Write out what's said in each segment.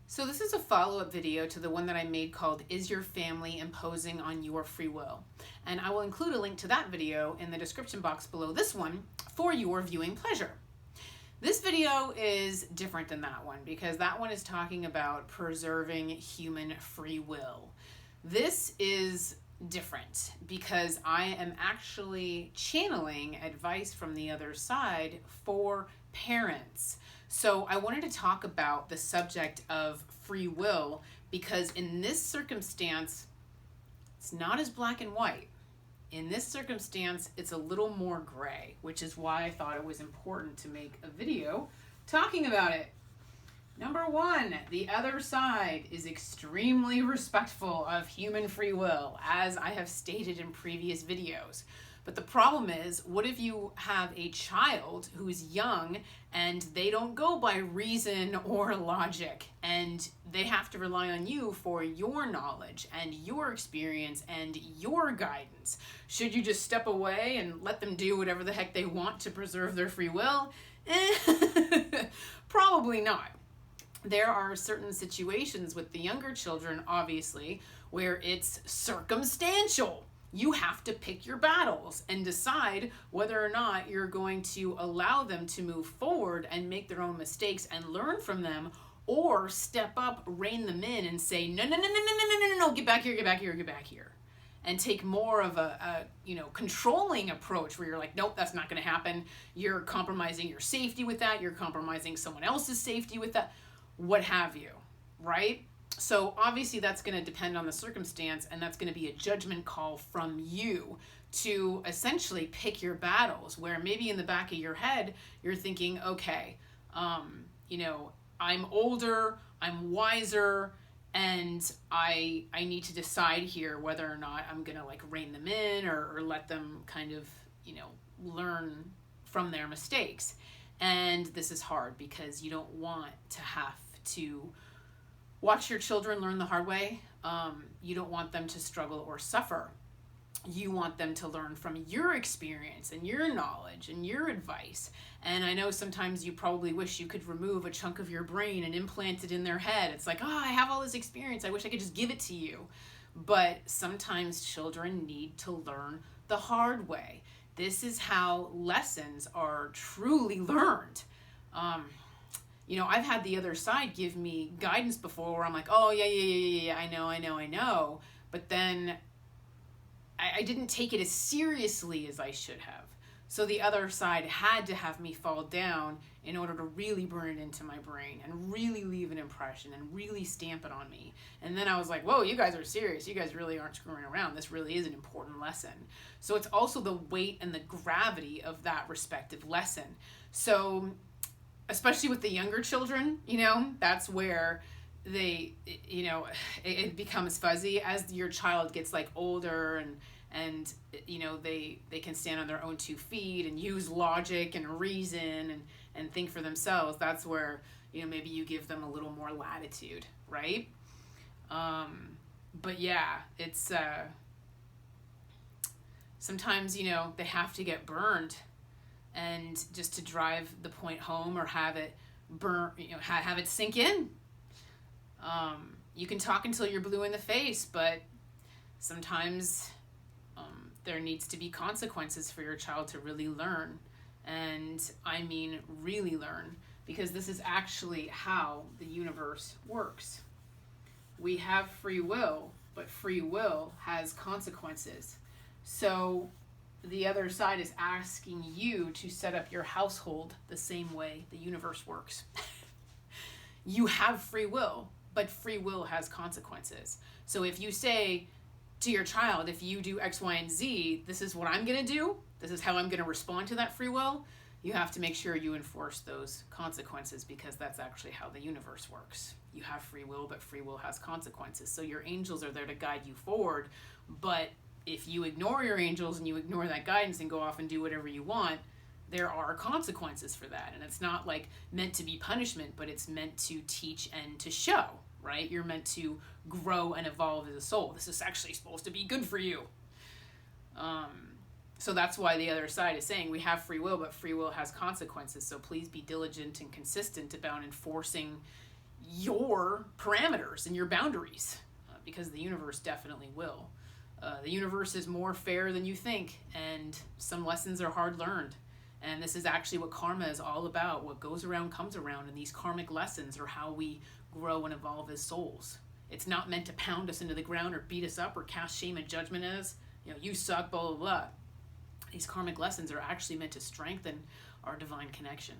So this is a follow-up video to the one that I made called Is Your Family Imposing on Your Free Will? And I will include a link to that video in the description box below this one for your viewing pleasure. This video is different than that one because that one is talking about preserving human free will. This is different because I am actually channeling advice from the other side for parents. So I wanted to talk about the subject of free will because in this circumstance, it's not as black and white. In this circumstance, it's a little more gray, which is why I thought it was important to make a video talking about it. Number one, the other side is extremely respectful of human free will, as I have stated in previous videos. But the problem is, what if you have a child who's young and they don't go by reason or logic, and they have to rely on you for your knowledge and your experience and your guidance? Should you just step away and let them do whatever the heck they want to preserve their free will? Probably not. There are certain situations with the younger children, obviously, where it's circumstantial. You have to pick your battles and decide whether or not you're going to allow them to move forward and make their own mistakes and learn from them, or step up, rein them in and say, no, get back here, and take more of a controlling approach where you're like, nope, that's not going to happen. You're compromising your safety with that. You're compromising someone else's safety with that, what have you, right? So obviously that's going to depend on the circumstance, and that's going to be a judgment call from you to essentially pick your battles, where maybe in the back of your head, you're thinking, okay, I'm older, I'm wiser, and I need to decide here whether or not I'm going to rein them in or let them kind of, learn from their mistakes. And this is hard because you don't want to have to watch your children learn the hard way. You don't want them to struggle or suffer. You want them to learn from your experience and your knowledge and your advice. And I know sometimes you probably wish you could remove a chunk of your brain and implant it in their head. It's like, I have all this experience. I wish I could just give it to you. But sometimes children need to learn the hard way. This is how lessons are truly learned. I've had the other side give me guidance before where I'm like, oh, yeah, I know. But then I didn't take it as seriously as I should have. So the other side had to have me fall down in order to really burn it into my brain and really leave an impression and really stamp it on me. And then I was like, whoa, you guys are serious. You guys really aren't screwing around. This really is an important lesson. So it's also the weight and the gravity of that respective lesson. So especially with the younger children, that's where it becomes fuzzy as your child gets older and they can stand on their own 2 feet and use logic and reason and think for themselves. That's where, maybe you give them a little more latitude, right? But yeah, it's, sometimes, they have to get burned. And just to drive the point home or have it burn, have it sink in. You can talk until you're blue in the face, but sometimes there needs to be consequences for your child to really learn. And I mean really learn, because this is actually how the universe works. We have free will, but free will has consequences. So the other side is asking you to set up your household the same way the universe works. You have free will, but free will has consequences. So if you say to your child, if you do X, Y, and Z, this is what I'm going to do, this is how I'm going to respond to that free will, you have to make sure you enforce those consequences, because that's actually how the universe works. You have free will, but free will has consequences. So your angels are there to guide you forward, but if you ignore your angels and you ignore that guidance and go off and do whatever you want, there are consequences for that. And it's not meant to be punishment, but it's meant to teach and to show, right? You're meant to grow and evolve as a soul. This is actually supposed to be good for you. So that's why the other side is saying we have free will, but free will has consequences. So please be diligent and consistent about enforcing your parameters and your boundaries, because the universe definitely will. The universe is more fair than you think, and some lessons are hard learned. And this is actually what karma is all about. What goes around comes around, and these karmic lessons are how we grow and evolve as souls. It's not meant to pound us into the ground or beat us up or cast shame and judgment as, you suck, blah, blah, blah. These karmic lessons are actually meant to strengthen our divine connection.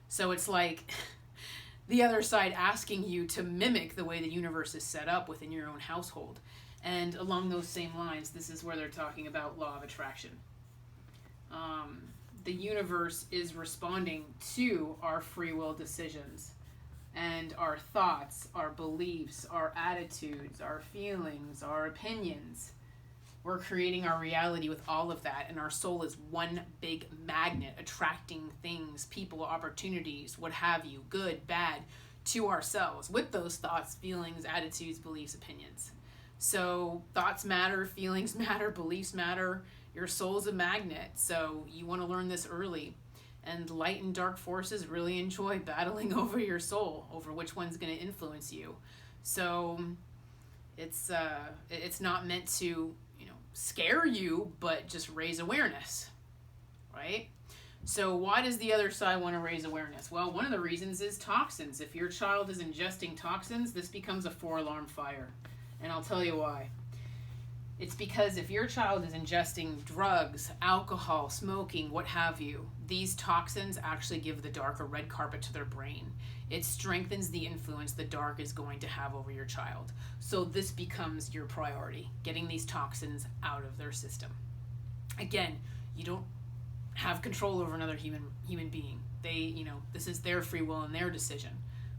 So it's like the other side asking you to mimic the way the universe is set up within your own household. And along those same lines, this is where they're talking about law of attraction. The universe is responding to our free will decisions and our thoughts, our beliefs, our attitudes, our feelings, our opinions. We're creating our reality with all of that, and our soul is one big magnet attracting things, people, opportunities, what have you, good, bad, to ourselves with those thoughts, feelings, attitudes, beliefs, opinions. So thoughts matter, feelings matter, beliefs matter. Your soul's a magnet, so you want to learn this early. And light and dark forces really enjoy battling over your soul, over which one's going to influence you. So it's not meant to, scare you, but just raise awareness, right? So why does the other side want to raise awareness? Well, one of the reasons is toxins. If your child is ingesting toxins, this becomes a 4-alarm fire. And I'll tell you why. It's because if your child is ingesting drugs, alcohol, smoking, what have you, these toxins actually give the dark a red carpet to their brain. It strengthens the influence the dark is going to have over your child. So this becomes your priority, getting these toxins out of their system. Again, you don't have control over another human being. This is their free will and their decision.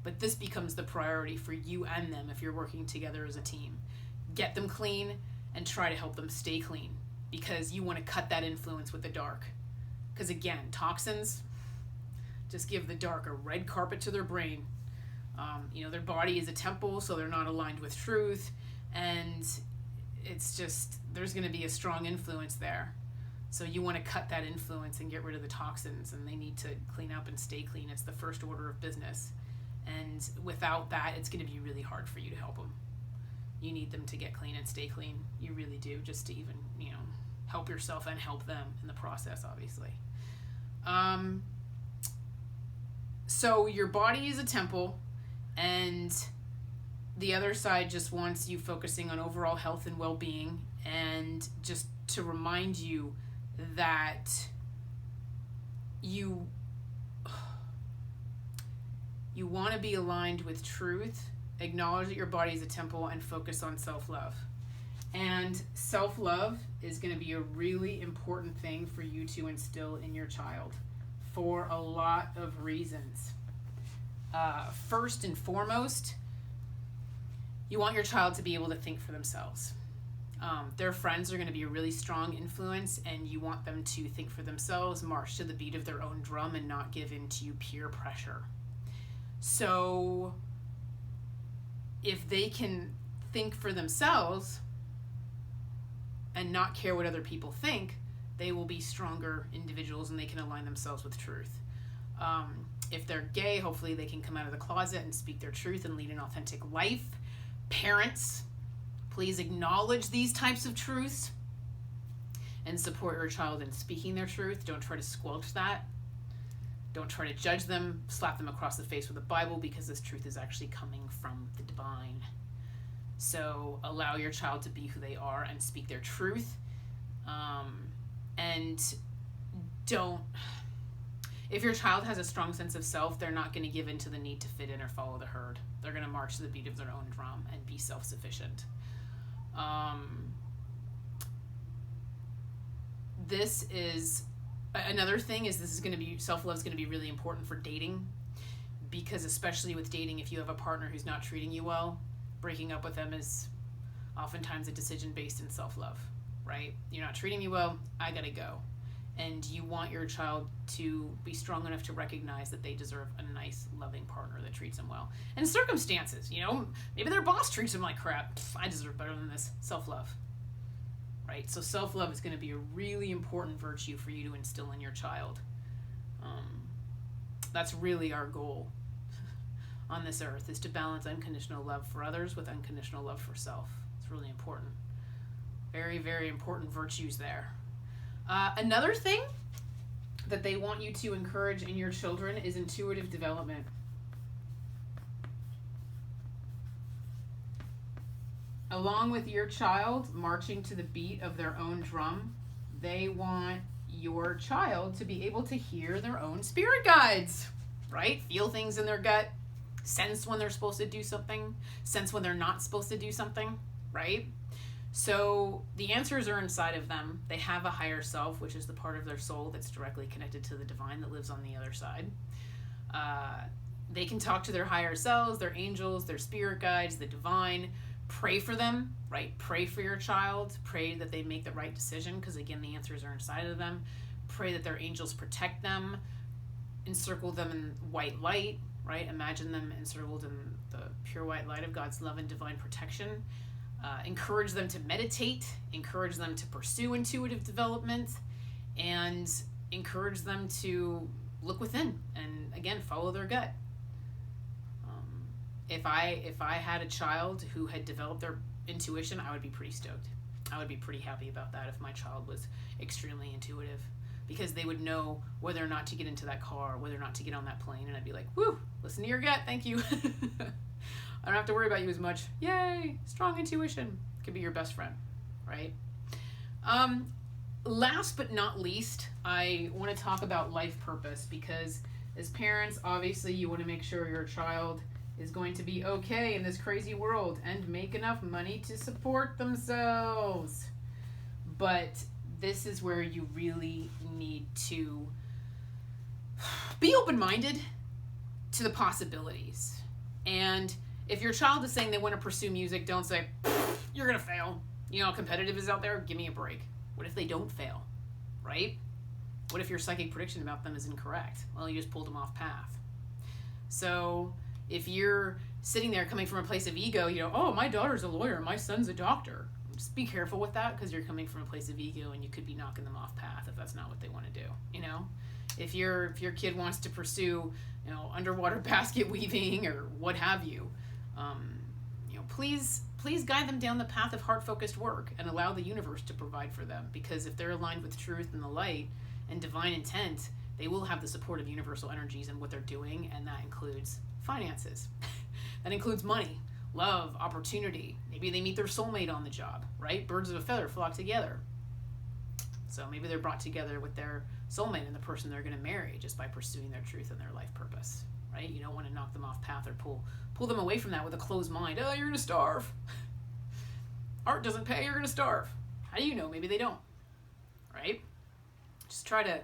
But this becomes the priority for you and them if you're working together as a team. Get them clean and try to help them stay clean, because you want to cut that influence with the dark. Because again, toxins just give the dark a red carpet to their brain. Their body is a temple, so they're not aligned with truth, and it's just, there's going to be a strong influence there. So you want to cut that influence and get rid of the toxins, and they need to clean up and stay clean. It's the first order of business. And without that, it's going to be really hard for you to help them. You need them to get clean and stay clean. You really do, just to even, help yourself and help them in the process, obviously. So your body is a temple, and the other side just wants you focusing on overall health and well-being, and just to remind you that you want to be aligned with truth, acknowledge that your body is a temple, and focus on self-love. And self-love is going to be a really important thing for you to instill in your child for a lot of reasons. First and foremost, you want your child to be able to think for themselves. Their friends are going to be a really strong influence, and you want them to think for themselves, march to the beat of their own drum, and not give in to peer pressure. So if they can think for themselves and not care what other people think, they will be stronger individuals, and they can align themselves with truth. If they're gay, hopefully they can come out of the closet and speak their truth and lead an authentic life. Parents, please acknowledge these types of truths and support your child in speaking their truth. Don't try to squelch that. Don't try to judge them, slap them across the face with the Bible, because this truth is actually coming from the divine. So allow your child to be who they are and speak their truth. And don't, if your child has a strong sense of self, they're not going to give in to the need to fit in or follow the herd. They're going to march to the beat of their own drum and be self-sufficient. This is another thing is this is going to be, self-love is going to be really important for dating, because especially with dating, if you have a partner who's not treating you well, breaking up with them is oftentimes a decision based in self-love, right? You're not treating me well, I gotta go. And you want your child to be strong enough to recognize that they deserve a nice, loving partner that treats them well. And circumstances, maybe their boss treats them like crap. I deserve better than this. Self-love, right? So self-love is going to be a really important virtue for you to instill in your child. That's really our goal. on this earth, is to balance unconditional love for others with unconditional love for self. It's really important. Very, very important virtues there. Another thing that they want you to encourage in your children is intuitive development. Along with your child marching to the beat of their own drum, they want your child to be able to hear their own spirit guides, right? Feel things in their gut, sense when they're supposed to do something, sense when they're not supposed to do something, right? So the answers are inside of them. They have a higher self, which is the part of their soul that's directly connected to the divine that lives on the other side. They can talk to their higher selves, their angels, their spirit guides, the divine. Pray for them, right? Pray for your child. Pray that they make the right decision, because again, the answers are inside of them. Pray that their angels protect them. Encircle them in white light, right? Imagine them encircled in the pure white light of God's love and divine protection. Encourage them to meditate. Encourage them to pursue intuitive development. And encourage them to look within and, again, follow their gut. If I had a child who had developed their intuition, I would be pretty stoked. I would be pretty happy about that if my child was extremely intuitive, because they would know whether or not to get into that car, whether or not to get on that plane, and I'd be like, woo, listen to your gut, thank you. I don't have to worry about you as much. Yay, strong intuition. Could be your best friend, right? Last but not least, I want to talk about life purpose, because as parents, obviously you want to make sure your child is going to be okay in this crazy world and make enough money to support themselves. But this is where you really need to be open-minded to the possibilities. And if your child is saying they want to pursue music, don't say, you're going to fail. You know how competitive is out there? Give me a break. What if they don't fail, right? What if your psychic prediction about them is incorrect? Well, you just pulled them off path. So if you're sitting there coming from a place of ego, you know, oh, my daughter's a lawyer, my son's a doctor. Just be careful with that, because you're coming from a place of ego and you could be knocking them off path if that's not what they want to do, you know? If your kid wants to pursue, you know, underwater basket weaving or what have you, you know, please guide them down the path of heart-focused work and allow the universe to provide for them, because if they're aligned with truth and the light and divine intent, they will have the support of universal energies in what they're doing, and that includes finances. That includes money, love, opportunity. Maybe they meet their soulmate on the job, right? Birds of a feather flock together. So maybe they're brought together with their soulmate and the person they're going to marry just by pursuing their truth and their life purpose, right? You don't want to knock them off path or pull them away from that with a closed mind. Oh, you're going to starve. Art doesn't pay, you're going to starve. How do you know? Maybe they don't, right? Just try to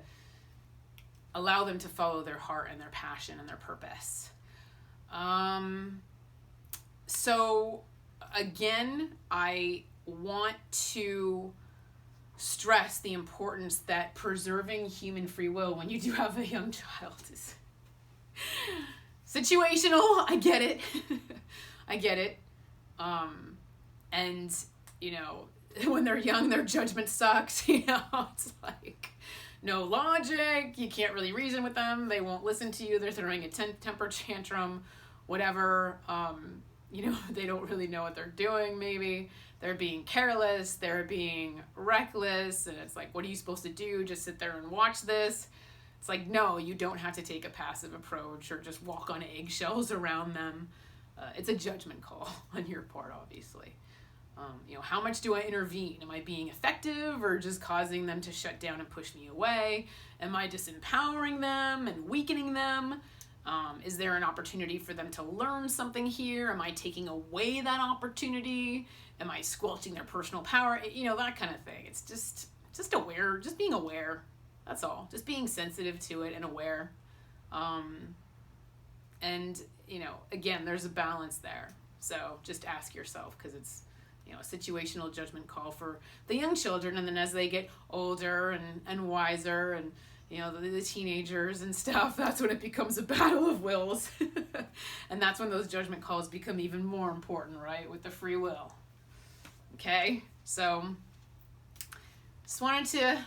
allow them to follow their heart and their passion and their purpose. So again, I want to stress the importance that preserving human free will when you do have a young child is situational. I get it. I get it. And you know, when they're young, their judgment sucks, you know, it's like no logic. You can't really reason with them. They won't listen to you. They're throwing a temper tantrum, whatever. You know, they don't really know what they're doing. Maybe they're being careless. They're being reckless. And it's like, what are you supposed to do? Just sit there and watch this? It's like, no, you don't have to take a passive approach or just walk on eggshells around them. It's a judgment call on your part, obviously. You know, how much do I intervene? Am I being effective or just causing them to shut down and push me away? Am I disempowering them and weakening them? Is there an opportunity for them to learn something here? Am I taking away that opportunity? Am I squelching their personal power? You know, that kind of thing. It's just aware, just being aware. That's all. Just being sensitive to it and aware. And, you know, again, there's a balance there. So just ask yourself, because it's, you know, a situational judgment call for the young children. And then as they get older and wiser and, you know, the teenagers and stuff, that's when it becomes a battle of wills. And that's when those judgment calls become even more important, right? With the free will. Okay? So, just wanted to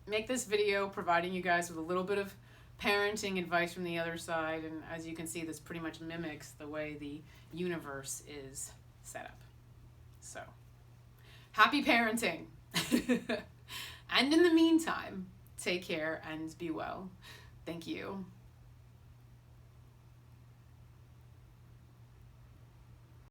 make this video providing you guys with a little bit of parenting advice from the other side. And as you can see, this pretty much mimics the way the universe is set up. So, happy parenting. And in the meantime, take care and be well. Thank you.